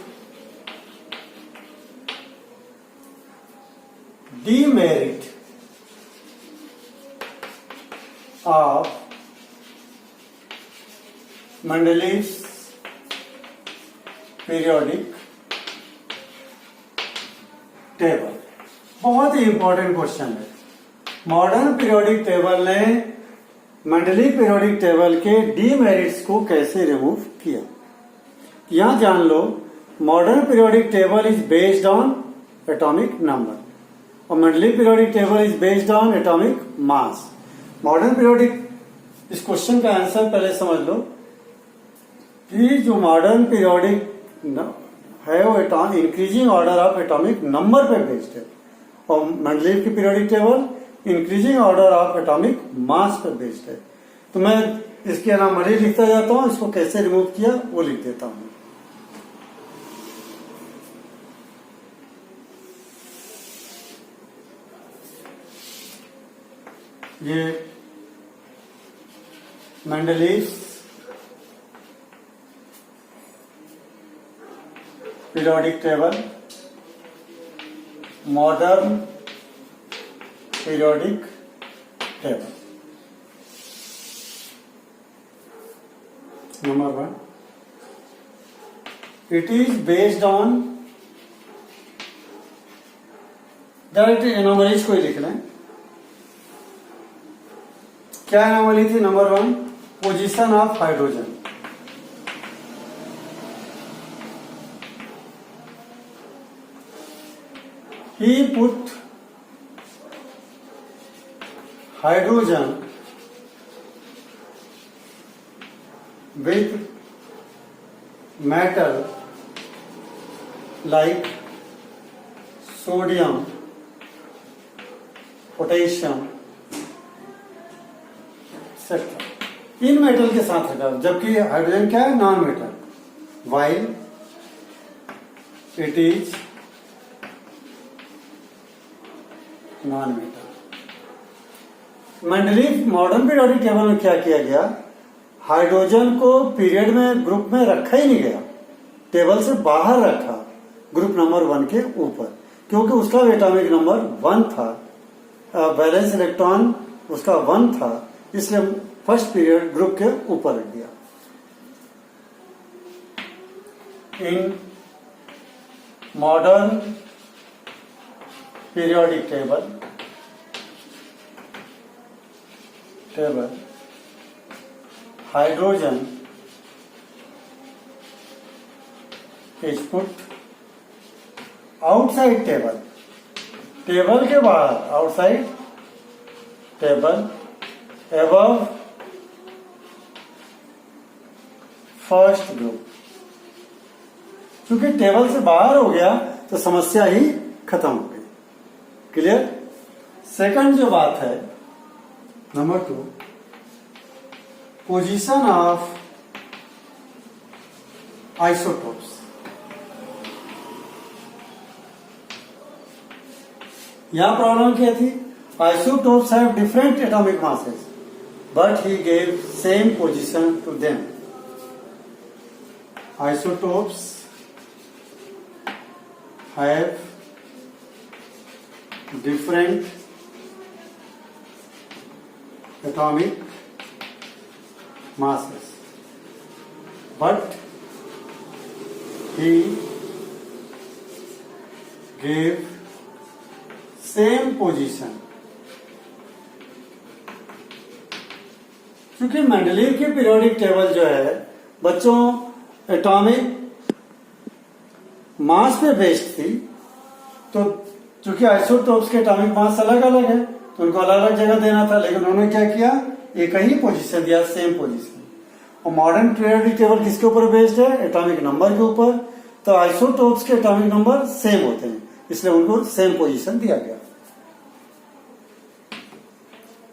demerit of Mendeleev's periodic table. बहुत ही इंपॉर्टेंट क्वेश्चन है। मॉडर्न पीरियोडिक टेबल ने मेंडलीव पीरियोडिक टेबल के डीमेरिट्स को कैसे रिमूव किया। यहां जान लो, modern periodic table is based on atomic number और Mendeleev periodic table is based on atomic mass. Modern periodic, इस क्वेश्चन का आंसर पहले समझ लो कि जो मॉडर्न पीरियोडिक है वो increasing order of atomic number पे बेस्ड है और मेंडलीव की periodic table increasing order of atomic mass पर बेस्ड है। तो मैं इसके अनामली लिखता जाता हूं, इसको कैसे रिमूव किया वो लिख देता हूं। ये Mendeleev periodic table, modern periodic table. Number 1, it is based on, direct anomalies को ही लिख लें। क्या एनोमली थी? Number 1, position of hydrogen. He put hydrogen with metal like sodium, potassium, etc. In metal के साथ रखा, जबकि हाइड्रोजन क्या है? Non metal. while it is non metal. Mendeleev modern periodic table में क्या किया गया? हाइड्रोजन को पीरियड में ग्रुप में रखा ही नहीं गया, टेबल से बाहर रखा ग्रुप नंबर 1 के ऊपर, क्योंकि उसका एटॉमिक नंबर 1 था, वैलेंस इलेक्ट्रॉन उसका 1 था, इसलिए फर्स्ट पीरियड ग्रुप के ऊपर रख दिया। In modern periodic table hydrogen is put outside table, table के बाहर, outside table, above first group. क्योंकि टेबल से बाहर हो गया तो समस्या ही खत्म हो गई। क्लियर? सेकंड जो बात है, नंबर 2, पोजीशन ऑफ आइसोटोप्स। यहां प्रॉब्लम क्या थी? Isotopes have different atomic masses but he gave same position to them. Isotopes have different atomic masses, but he gave same position। क्योंकि मेंडलीव की पीरियोडिक टेबल जो है बच्चों एटॉमिक मास पे बेस्ड थी, तो चूंकि आइसोटोप्स के एटॉमिक मास अलग अलग है तो उनको अलग अलग जगह देना था, लेकिन उन्होंने क्या किया? एक ही पोजीशन दिया, सेम पोजीशन। और मॉडर्न पीरियोडिक टेबल किसके ऊपर बेस्ड है? एटॉमिक नंबर के ऊपर। तो आइसोटोप्स के एटॉमिक नंबर सेम होते हैं, इसलिए उनको सेम पोजीशन दिया गया।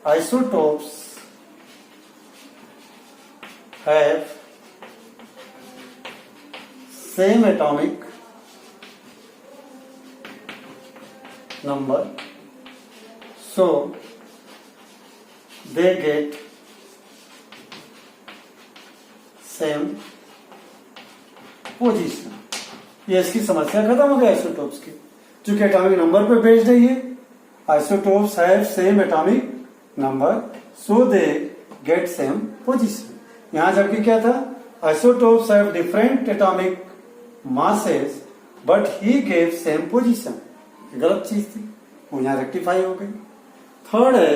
Isotopes have same atomic number, so they get same position। ये इसकी समस्या खत्म हो गई आइसोटोप्स की, चूंकि एटॉमिक नंबर पे बेस्ड है ये। Isotopes have same atomic number, so they get same position. यहां जबकि क्या था? Isotopes have different atomic masses but he gave same position. गलत चीज थी, वो यहां रेक्टिफाई हो गई। थर्ड है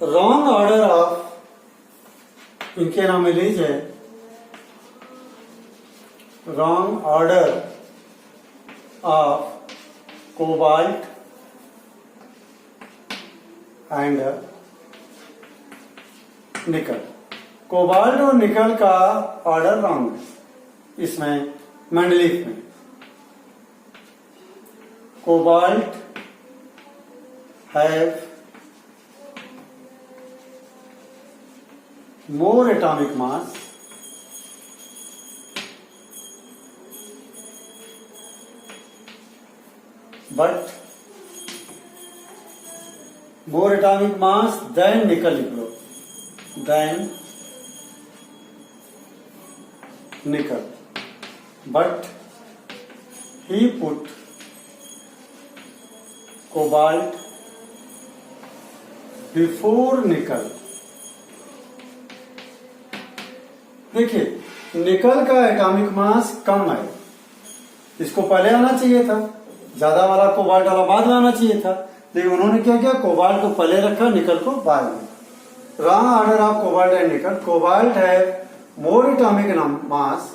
रॉन्ग ऑर्डर ऑफ, इनके नाम में लीजिए, wrong order of cobalt and निकल। कोबाल्ट और निकल का ऑर्डर रॉन्ग है इसमें मेंडलीफ में। Cobalt have more atomic mass but more atomic mass than nickel लिख लो, than nickel, but he put cobalt before nickel। देखिए निकल का एटॉमिक मास कम है, इसको पहले आना चाहिए था, ज्यादा वाला कोबाल्ट वाला बाद में आना चाहिए था, लेकिन उन्होंने क्या किया, कोबाल्ट को पहले रखा, निकल को बाद में। Wrong order of cobalt and निकल। कोबाल्ट है मोर एटॉमिक मास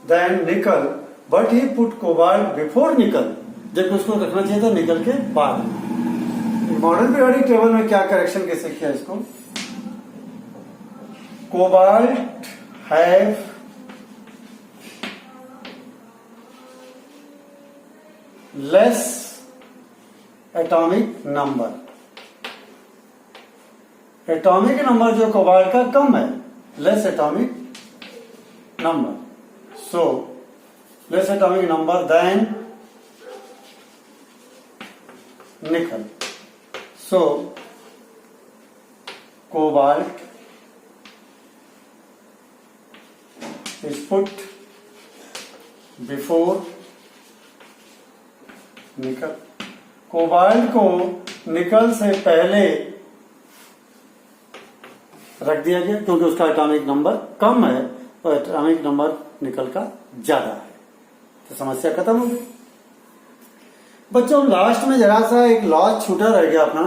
देन निकल but he put cobalt before निकल, जबकि उसको रखना चाहिए था निकल के बाद। मॉडर्न पीरियोडिक टेबल में क्या करेक्शन कैसे किया इसको, cobalt have less atomic number. Atomic number जो कोबाल्ट का कम है, less atomic number, so less atomic number then निकल, सो कोबाल्ट इज पुट बिफोर निकल। कोबाल्ट को निकल से पहले रख दिया गया क्योंकि उसका एटॉमिक नंबर कम है और एटॉमिक नंबर निकल का ज्यादा है, तो समस्या खत्म हो गई। बच्चों लास्ट में जरा सा एक लॉज छूटा रह गया अपना,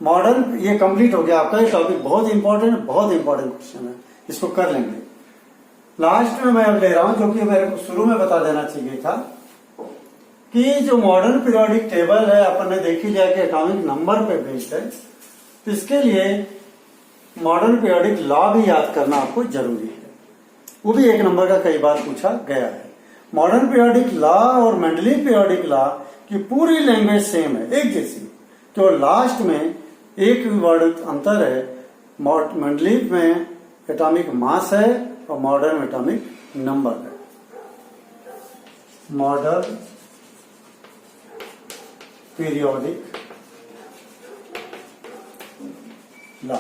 मॉडर्न, ये कंप्लीट हो गया आपका ये टॉपिक, बहुत इंपॉर्टेंट क्वेश्चन है, इसको कर लेंगे। लास्ट में मैं अब ले रहा हूं, जो कि मेरे को शुरू में बता देना चाहिए था कि जो मॉडर्न पीरियोडिक टेबल है अपन ने देख ही लिया कि एटॉमिक नंबर पे बेस्ड है, तो इसके लिए मॉडर्न पीरियोडिक लॉ भी याद करना आपको जरूरी है, वो भी एक नंबर का कई बार पूछा गया है। मॉडर्न पीरियोडिक लॉ और मेंडलीव पीरियोडिक लॉ की पूरी लैंग्वेज सेम है, एक जैसी, तो लास्ट में एक वर्ड अंतर है, मेंडलीव में एटॉमिक मास है और मॉडर्न में एटॉमिक नंबर है। Modern periodic law,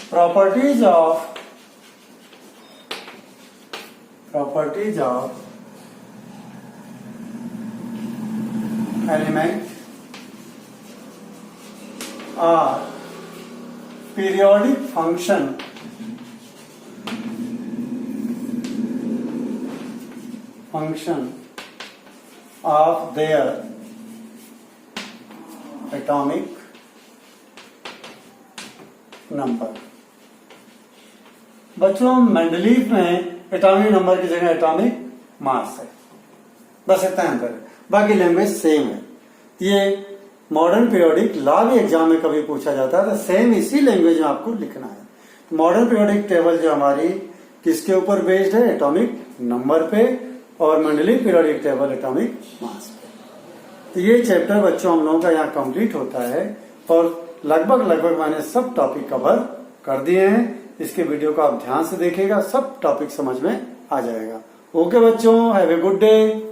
properties of element are periodic function of their atomic number। बच्चों मेंडलीव में एटॉमिक नंबर की जगह एटॉमिक मास है, बस इतना अंतर है, बाकी लैंग्वेज सेम है। ये मॉडर्न पीरियोडिक लॉ भी एग्जाम में कभी पूछा जाता है तो सेम इसी लैंग्वेज में आपको लिखना है। मॉडर्न पीरियोडिक टेबल जो हमारी किसके ऊपर बेस्ड है, एटॉमिक नंबर पे, और Mendeleev periodic table atomic mass पे। तो ये चैप्टर बच्चों हम लोगों का यहाँ कंप्लीट होता है और लगभग मैंने सब टॉपिक कवर कर दिए हैं। इसके वीडियो को आप ध्यान से देखिएगा, सब टॉपिक समझ में आ जाएगा। ओके बच्चों, हैव ए गुड डे।